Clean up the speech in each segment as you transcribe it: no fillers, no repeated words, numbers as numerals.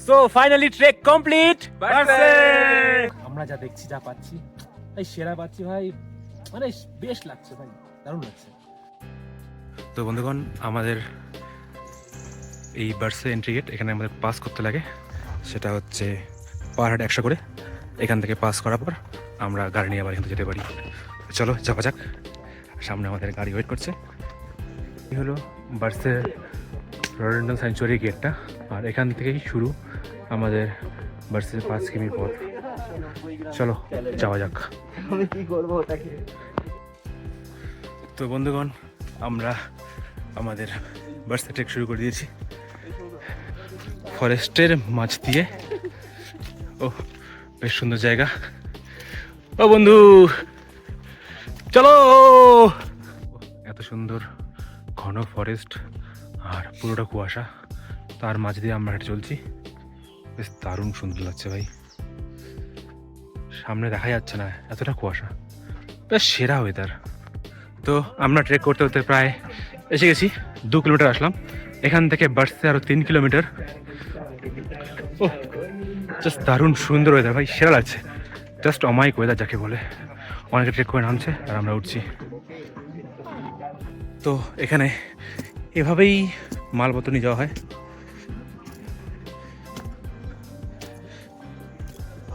So finally trek complete বার্সে। আমরা যা দেখছি যা পাচ্ছি ভাই সেরা পাচ্ছি ভাই, মানে বেশ লাগছে ভাই, দারুণ লাগছে। তো বন্ধুগণ, আমাদের এই বার্সে এন্ট্রি গেট, এখানে আমাদের পাস করতে লাগে, সেটা হচ্ছে পার হেড 100 করে। এখান থেকে পাস করার পর আমরা গাড়ি নিয়ে আবার এখান থেকে যেতে পারি। চলো যাওয়া যাক, সামনে আমাদের গাড়ি ওয়েট করছে। এই হলো বার্সে রডেন্ডন স্যাংচুয়ারি গেটটা, আর এখান থেকেই শুরু আমাদের বার্সের 5 কিমির পথ। চলো যাওয়া যাক। আমি কি করবো তাকে। তো বন্ধুগণ, আমরা আমাদের বার্সে ট্রেক শুরু করে দিয়েছি ফরেস্টের মাঝ দিয়ে। ও বেশ সুন্দর জায়গা। ও বন্ধু চলো। এত সুন্দর ঘন ফরেস্ট আর পুরোটা কুয়াশা, তার মাঝ দিয়ে আমরা হেঁটে চলছি। বেশ দারুণ সুন্দর লাগছে ভাই, সামনে দেখা যাচ্ছে না, এতটা কুয়াশা। বেশ সেরা ওয়েদার। তো আমরা ট্রেক করতে করতে প্রায় এসে গেছি, 2 কিলোমিটার আসলাম। এখান থেকে বার্সে আরো 3 কিলোমিটার। ও জাস্ট দারুণ সুন্দর ওয়েদার ভাই, সেরা লাগছে। জাস্ট অমায়িক ওয়েদার যাকে বলে। অনেকে ট্রেক করে নামছে আর আমরা উঠছি। তো এখানে এভাবেই মালপত্র নিয়ে যাওয়া হয়।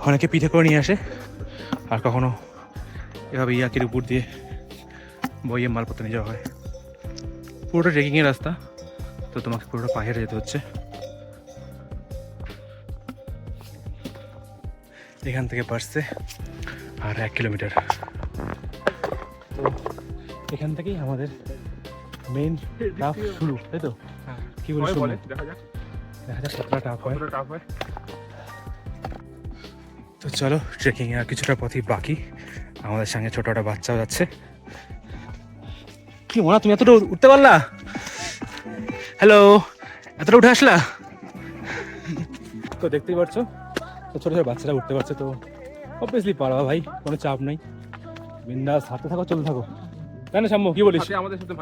অনেকে পিঠে করে নিয়ে আসে, আর কখনো এভাবে ইয়াকির উপর দিয়ে বইয়ে মালপত্র নিয়ে যাওয়া হয়। পুরোটা ট্রেকিংয়ের রাস্তা, তো তোমাকে পুরোটা পায়ে হেঁটে যেতে হচ্ছে। এখান থেকে বাড়ছে আর 1 কিলোমিটার। তো এখান থেকেই আমাদের মেইন টাফ শুরু, তাই তো? কি বলিস? দেখা যাক কতটা টাফ হয়। তো চলো, ট্রেকিং এর কিছুটা পথই বাকি। আমাদের সঙ্গে ছোট একটা বাচ্চাও যাচ্ছে। কি মনে, তুমি এতটা উঠতে পারলা? হ্যালো, এতটা উঠে আসলা? তো দেখতেই পাচ্ছ, তো ছোট ছোট বাচ্চারা উঠতে পারছে, তো অবভিয়াসলি পারবা ভাই, কোনো চাপ নাই। বিন্দাস হাঁটতে থাকো, চলতে থাকো। তাই না সাম্য, কি বলিস? আমাদের সাথে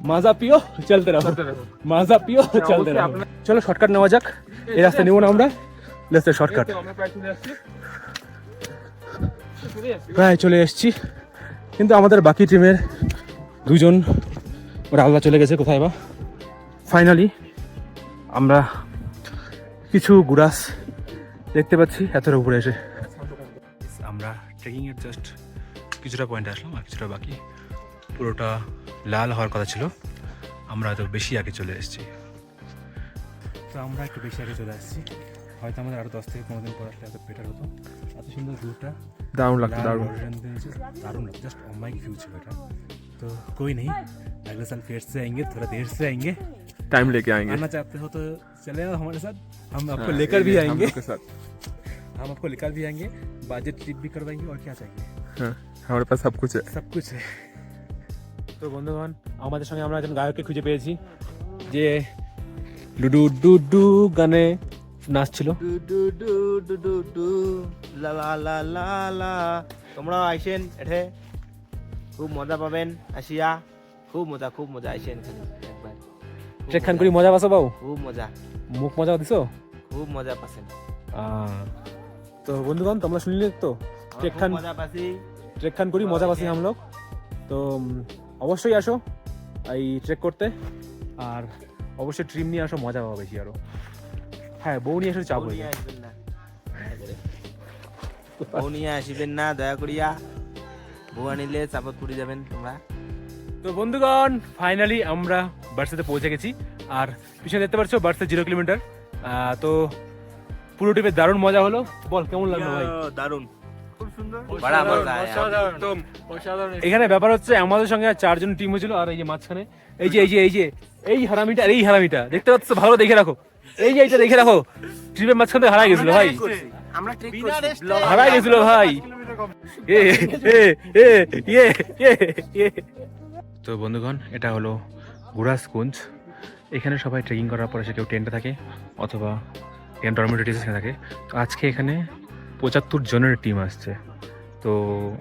মাজা পিও চলতে রাখো, মাজা পিও চলতে রাখো। চলো শর্টকাট নেওয়া যাক। এই রাস্তা নেবো না আমরা, লেটস শর্টকাট। প্রায় চলে এসেছি, কিন্তু আমাদের বাকি টিমের 2 জন ওরা আলাদা চলে গেছে কোথায় বা। ফাইনালি আমরা কিছু গুড়াস দেখতে পাচ্ছি এতটা উপরে এসে। আমরা ট্রেকিংয়ের জাস্ট কিছুটা পয়েন্টে আসলাম, আর কিছুটা বাকি। পুরোটা লাল হওয়ার কথা ছিল, আমরা হয়তো বেশি আগে চলে এসেছি। তো আমরা একটু বেশি আগে চলে আসছি, হয়তো আমাদের আরও 10 থেকে 15 দিন পর আসলে এত বেটার হতো। এত সুন্দর ভিউটা, দারুণ লাগছে, দারুণ दारुण लगता, जस्ट अमाइक व्यू है बेटा। तो कोई नहीं, अगले साल फिर से आएंगे, थोड़ा देर से आएंगे। टाइम लेके आएंगे। आना चाहते हो तो चले आओ हमारे साथ, हम आपको लेकर भी आएंगे। हम आपको लेकर भी आएंगे, बजट ट्रिप भी करवाएंगे, और क्या चाहिए। हमारे पास सब कुछ है, सब कुछ है। তো বন্ধুগণ, আমাদের সঙ্গে আমরা একজন গায়ককে খুঁজে পেয়েছি, যে ডুডু ডুডু গানে নাচছিল। লা লা লা লা লা। তোমরাও আইসেন এঠে, খুব মজা পাবেন আসিয়া। খুব মজা আইসেন এখানে একবার। ট্রেক খান করি মজা পাছো পাও, খুব মজা, মুখ মজা দিছো। খুব মজা পাচ্ছেন। তো বন্ধুগণ, তোমরা শুনলে তো, ট্রেক খান মজা পাচ্ছি, ট্রেক খান করি মজা পাচ্ছি हम लोग। তো অবশ্যই আসো এই ট্রেক করতে, আর অবশ্যই ট্রিম নিয়ে আসো, মজা পাবো বেশি আরো। হ্যাঁ, বউ নিয়ে এসে চাপ বউ হয়ে নিয়ে যায়। আসবেন না, বউ নিয়ে আসবেন না দয়া করিয়া। বউ আনিলে চাপত পড়ে যাবেন তোমরা। তো বন্ধুগণ, ফাইনালি আমরা বার্সাতে পৌঁছে গেছি, আর পিছনে দেখতে পাচ্ছ বার্সা 0 কিলোমিটার। তো পুরো ট্রিপে দারুণ মজা হলো। বল কেমন লাগলো ভাই? দারুণ, খুব সুন্দর, বড়া মজা। এখানে ব্যাপার হচ্ছে আমাদের সঙ্গে 4 জন টিম হয়েছিল, আর এই যে মাঝখানে এই হারামিটা আর এই হারামিটা দেখতে পাচ্ছ, ভালো দেখে রাখো। এই যে এইটা দেখে রাখো, ট্রিপের মাঝখানে হারাই গেছিল ভাই, আমরা ট্রিক করছি, হারাই গেছিল ভাই। তো বন্ধুগণ, এটা হলো গুড়াসকুঞ্জ। এখানে সবাই ট্রেকিং করার পরে সে কেউ টেন্টে থাকে, অথবা এখানে ডরমেটরি থাকে। তো আজকে এখানে 75 জনের টিম আসছে। তো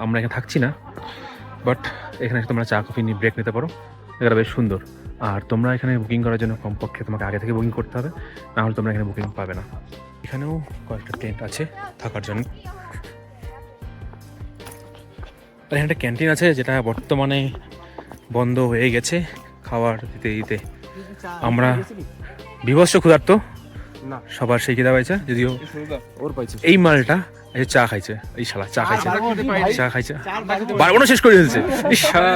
আমরা এখানে থাকছি না, বাট এখানে তোমরা চা কফি নিয়ে ব্রেক নিতে পারো। এটা বেশ সুন্দর, আর তোমরা এখানে বুকিং করার জন্য কমপক্ষে তোমাকে আগে থেকে বুকিং করতে হবে, না হলে তোমরা এখানে বুকিং পাবে না। এখানেও কয়েকটা টেন্ট আছে থাকার জন্য। আর এখানে একটা ক্যান্টিন আছে যেটা বর্তমানে বন্ধ হয়ে গেছে খাবার দিতে দিতে। আমরা বিভৎস ক্ষুধার্ত, না সবার সেই খিদা পাইছে, যদিও ওর পাইছে এই মালটা এই চা খাইছে, এই শালা চা খাইছে, চা খাইছে বারবারও শেষ করে দিয়েছে। এই শালা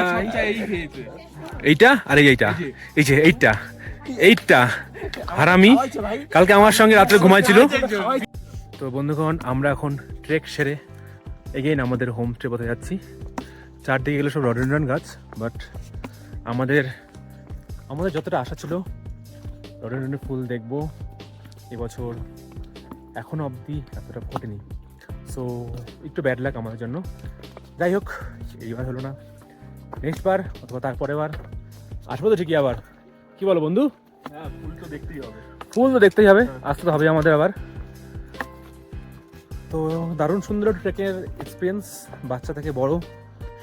এইটা আর এইটা, এই যে এইটা হারামি কালকে আমার সঙ্গে রাত্রে ঘুমাইছিল। তো বন্ধুগণ, আমরা এখন ট্রেক সেরে এগেইন আমাদের হোম স্টে পথে যাচ্ছি। চারদিকে গেলে সব রডেন্ড্রন গাছ, বাট আমাদের যতটা আশা ছিল রডেন্ড্রনের ফুল দেখবো এবছর এখনো অবধি এতটা ফোটেনি। সো একটু ব্যাড লাক আমাদের জন্য। যাই হোক, এইবার হলো না, নেক্সট বার অথবা তারপরে বার আসবো তো ঠিকই আবার। কি বলো বন্ধু? হ্যাঁ, ফুল তো দেখতেই হবে। ফুল তো দেখতেই হবে, আসতে তো হবে আমাদের আবার। তো দারুণ সুন্দর ট্রেকের এক্সপিরিয়েন্স, বাচ্চা থেকে বড়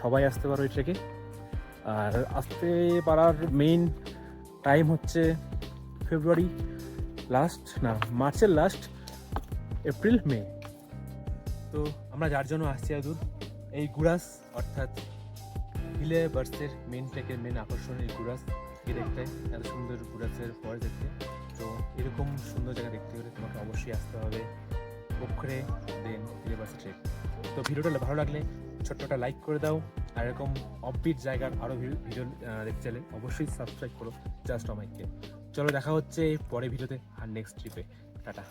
সবাই আসতে পারো এই ট্রেকে। আর আসতে পারার মেইন টাইম হচ্ছে ফেব্রুয়ারি লাস্ট, না মার্চের লাস্ট, এপ্রিল মে। তো আমরা যার জন্য আসছি এত দূর, এই গুরাস অর্থাৎ হিলে বার্সের মেন ট্রেকের মেন আকর্ষণ এই গুরাসকে দেখতে, এত সুন্দর গুরাসের ফরেস্ট দেখতে। তো এরকম সুন্দর জায়গা দেখতে হলে তোমাকে অবশ্যই আসতে হবে পোখরে দেন হিলে বার্সের ট্রেক। তো ভিডিওটা ভালো লাগলে ছোট্ট একটা লাইক করে দাও, আর এরকম অফবিট জায়গার আরও ভিডিও দেখতে চাইলে অবশ্যই সাবস্ক্রাইব করো জাস্ট আমাকে। চলো দেখা হচ্ছে পরে ভিডিওতে আর নেক্সট ট্রিপে। টাটা।